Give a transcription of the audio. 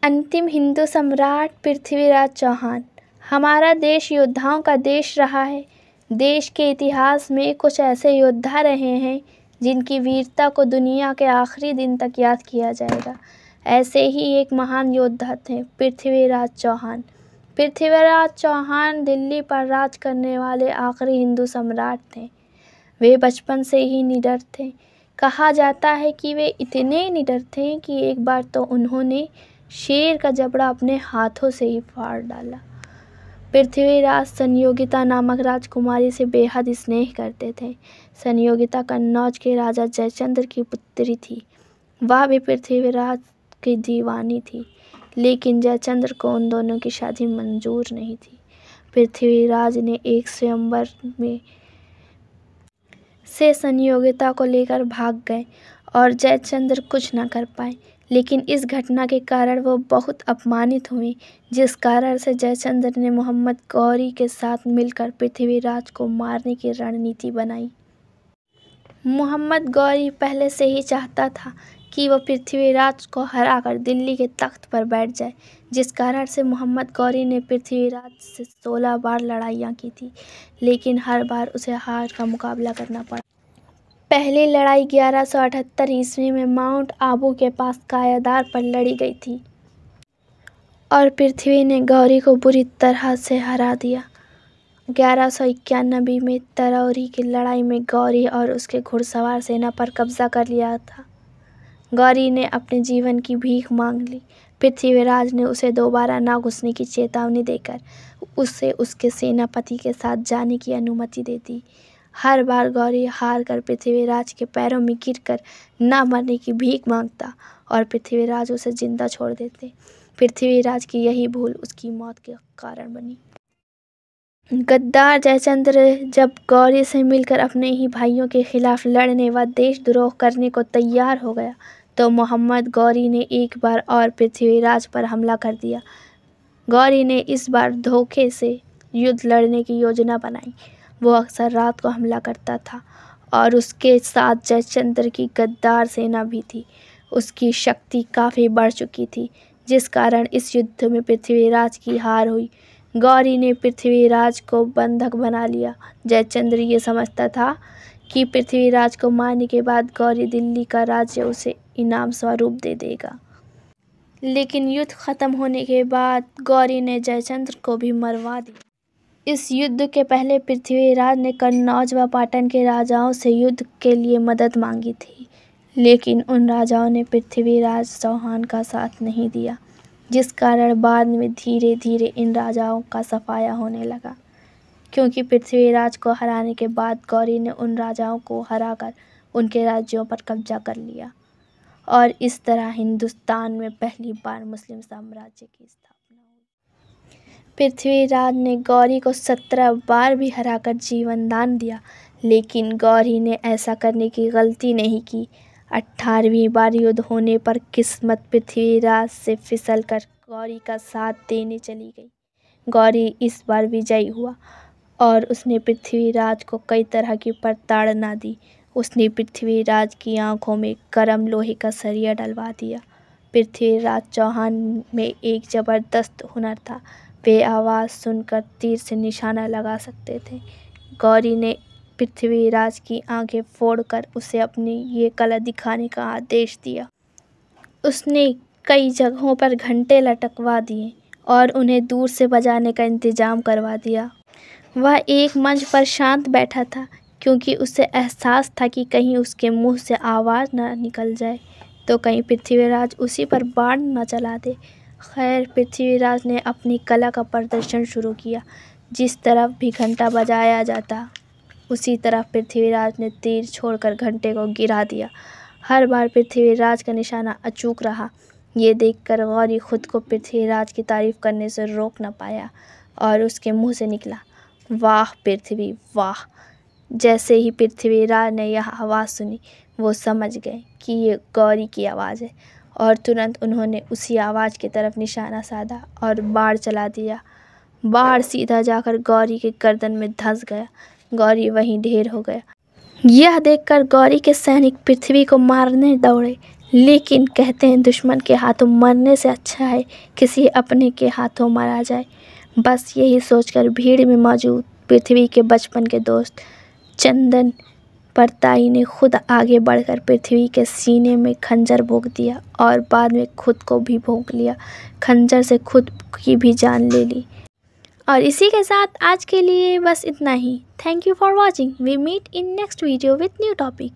अंतिम हिंदू सम्राट पृथ्वीराज चौहान। हमारा देश योद्धाओं का देश रहा है। देश के इतिहास में कुछ ऐसे योद्धा रहे हैं जिनकी वीरता को दुनिया के आखिरी दिन तक याद किया जाएगा। ऐसे ही एक महान योद्धा थे पृथ्वीराज चौहान। पृथ्वीराज चौहान दिल्ली पर राज करने वाले आखिरी हिंदू सम्राट थे। वे बचपन से ही निडर थे। कहा जाता है कि वे इतने निडर थे कि एक बार तो उन्होंने शेर का जबड़ा अपने हाथों से ही फाड़ डाला। पृथ्वीराज संयोगिता नामक राजकुमारी से बेहद स्नेह करते थे। संयोगिता कन्नौज के राजा जयचंद्र की पुत्री थी। वह भी पृथ्वीराज की दीवानी थी, लेकिन जयचंद्र को उन दोनों की शादी मंजूर नहीं थी। पृथ्वीराज ने एक स्वयंवर में से संयोगिता को लेकर भाग गए और जयचंद्र कुछ न कर पाए। लेकिन इस घटना के कारण वो बहुत अपमानित हुए, जिस कारण से जयचंद्र ने मोहम्मद गौरी के साथ मिलकर पृथ्वीराज को मारने की रणनीति बनाई। मोहम्मद गौरी पहले से ही चाहता था कि वो पृथ्वीराज को हराकर दिल्ली के तख्त पर बैठ जाए, जिस कारण से मोहम्मद गौरी ने पृथ्वीराज से 16 बार लड़ाइयाँ की थी, लेकिन हर बार उसे हार का मुकाबला करना पड़ा। पहली लड़ाई 1178 ईस्वी में माउंट आबू के पास कायादार पर लड़ी गई थी और पृथ्वी ने गौरी को बुरी तरह से हरा दिया। 1191 में तरौरी की लड़ाई में गौरी और उसके घुड़सवार सेना पर कब्जा कर लिया था। गौरी ने अपने जीवन की भीख मांग ली। पृथ्वीराज ने उसे दोबारा ना घुसने की चेतावनी देकर उसे उसके सेनापति के साथ जाने की अनुमति दे दी। हर बार गौरी हार कर पृथ्वीराज के पैरों में गिरकर ना मरने की भीख मांगता और पृथ्वीराज उसे जिंदा छोड़ देते। पृथ्वीराज की यही भूल उसकी मौत के कारण बनी। गद्दार जयचंद्र जब गौरी से मिलकर अपने ही भाइयों के खिलाफ लड़ने व देशद्रोह करने को तैयार हो गया, तो मोहम्मद गौरी ने एक बार और पृथ्वीराज पर हमला कर दिया। गौरी ने इस बार धोखे से युद्ध लड़ने की योजना बनाई। वो अक्सर रात को हमला करता था और उसके साथ जयचंद्र की गद्दार सेना भी थी। उसकी शक्ति काफ़ी बढ़ चुकी थी, जिस कारण इस युद्ध में पृथ्वीराज की हार हुई। गौरी ने पृथ्वीराज को बंधक बना लिया। जयचंद्र ये समझता था कि पृथ्वीराज को मारने के बाद गौरी दिल्ली का राज्य उसे इनाम स्वरूप दे देगा। लेकिन युद्ध खत्म होने के बाद गौरी ने जयचंद्र को भी मरवा दिया। इस युद्ध के पहले पृथ्वीराज ने कन्नौज व पाटन के राजाओं से युद्ध के लिए मदद मांगी थी, लेकिन उन राजाओं ने पृथ्वीराज चौहान का साथ नहीं दिया, जिस कारण बाद में धीरे धीरे इन राजाओं का सफाया होने लगा। क्योंकि पृथ्वीराज को हराने के बाद गौरी ने उन राजाओं को हराकर उनके राज्यों पर कब्जा कर लिया और इस तरह हिंदुस्तान में पहली बार मुस्लिम साम्राज्य की स्थापना हुई। पृथ्वीराज ने गौरी को 17 बार भी हराकर जीवन दान दिया, लेकिन गौरी ने ऐसा करने की गलती नहीं की। 18वीं बार युद्ध होने पर किस्मत पृथ्वीराज से फिसलकर गौरी का साथ देने चली गई। गौरी इस बार विजयी हुआ और उसने पृथ्वीराज को कई तरह की प्रताड़ना दी। उसने पृथ्वीराज की आंखों में गर्म लोहे का सरिया डलवा दिया। पृथ्वीराज चौहान में एक ज़बरदस्त हुनर था। वे आवाज़ सुनकर तीर से निशाना लगा सकते थे। गौरी ने पृथ्वीराज की आंखें फोड़कर उसे अपनी ये कला दिखाने का आदेश दिया। उसने कई जगहों पर घंटे लटकवा दिए और उन्हें दूर से बजाने का इंतज़ाम करवा दिया। वह एक मंच पर शांत बैठा था, क्योंकि उसे एहसास था कि कहीं उसके मुंह से आवाज़ न निकल जाए तो कहीं पृथ्वीराज उसी पर बाण न चला दे। खैर, पृथ्वीराज ने अपनी कला का प्रदर्शन शुरू किया। जिस तरफ भी घंटा बजाया जाता, उसी तरफ पृथ्वीराज ने तीर छोड़कर घंटे को गिरा दिया। हर बार पृथ्वीराज का निशाना अचूक रहा। ये देखकर गौरी खुद को पृथ्वीराज की तारीफ करने से रोक न पाया और उसके मुंह से निकला, वाह पृथ्वी वाह। जैसे ही पृथ्वीराज ने यह आवाज़ सुनी, वो समझ गए कि ये गौरी की आवाज़ है और तुरंत उन्होंने उसी आवाज़ की तरफ निशाना साधा और बाण चला दिया। बाण सीधा जाकर गौरी के गर्दन में धंस गया। गौरी वहीं ढेर हो गया। यह देखकर गौरी के सैनिक पृथ्वी को मारने दौड़े, लेकिन कहते हैं दुश्मन के हाथों मरने से अच्छा है किसी अपने के हाथों मारा जाए। बस यही सोचकर भीड़ में मौजूद पृथ्वी के बचपन के दोस्त चंदन परताई ने खुद आगे बढ़कर पृथ्वी के सीने में खंजर भोंक दिया और बाद में खुद को भी भोंक लिया। खंजर से खुद की भी जान ले ली। और इसी के साथ आज के लिए बस इतना ही। Thank you for watching. We meet in next video with new topic.